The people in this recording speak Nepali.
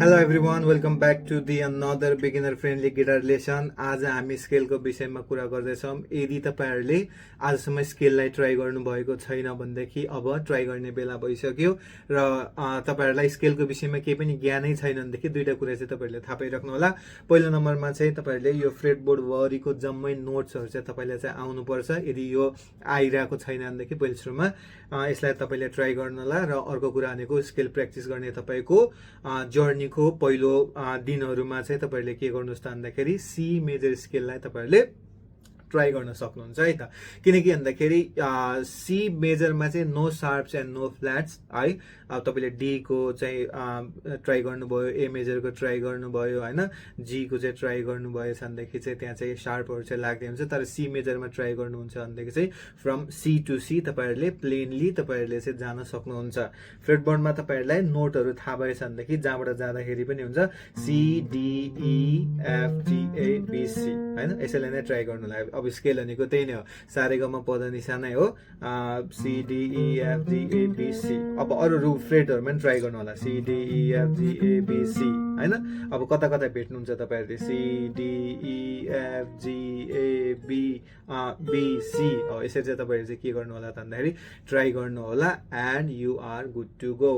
Hello everyone, welcome back to the another beginner friendly guitar lesson. आज हामी स्केलको विषयमा कुरा गर्दैछौँ। यदि तपाईँहरूले आजसम्म स्केललाई ट्राई गर्नुभएको छैन भनेदेखि अब ट्राई गर्ने बेला भइसक्यो र तपाईँहरूलाई स्केलको विषयमा केही पनि ज्ञानै छैन भनेदेखि दुईवटा कुरा चाहिँ तपाईँहरूले थाहा पाइराख्नु होला। पहिलो नम्बरमा चाहिँ तपाईँहरूले यो फ्रेटबोर्ड वरिको जम्मै नोट्सहरू चाहिँ तपाईँलाई चाहिँ आउनुपर्छ। यदि यो आइरहेको छैन भनेदेखि पहिलो सुरुमा यसलाई तपाईँले ट्राई गर्नु होला। र अर्को कुरा भनेको स्केल प्र्याक्टिस गर्ने तपाईँको जर्नीको पहिलो दिनहरूमा चाहिँ तपाईँहरूले के गर्नुहोस् त भन्दाखेरि सी मेजर स्केललाई तपाईँहरूले ट्राई गर्न सक्नुहुन्छ है त। किनकि भन्दाखेरि सी मेजरमा चाहिँ नो सार्प्स एन्ड नो फ्ल्याट्स है। अब तपाईँले डीको चाहिँ ट्राई गर्नुभयो, ए मेजरको ट्राई गर्नुभयो होइन, जीको चाहिँ ट्राई गर्नुभयो भनेदेखि चाहिँ त्यहाँ चाहिँ सार्पहरू चाहिँ लाग्दै हुन्छ। तर सी मेजरमा ट्राई गर्नुहुन्छ भनेदेखि चाहिँ फ्रम सी टु सी तपाईँहरूले प्लेनली तपाईँहरूले चाहिँ जान सक्नुहुन्छ। फ्रेटबोर्डमा तपाईँहरूलाई नोटहरू थाहा भएछ भनेदेखि जहाँबाट जाँदाखेरि पनि हुन्छ CDEFGABC होइन, यसैलाई नै ट्राई गर्नुलाई। अब स्केल भनेको त्यही नै हो, सारेगामा पदनिसा नै हो, CDEFGABC। अब अरू फ्रेटहरूमा पनि ट्राई गर्नु होला, CDEFGABC होइन। अब कता कता भेट्नुहुन्छ तपाईँहरूले CDEFGABC, यसरी चाहिँ तपाईँहरू चाहिँ के गर्नु होला त भन्दाखेरि ट्राई गर्नु होला and you are good to go.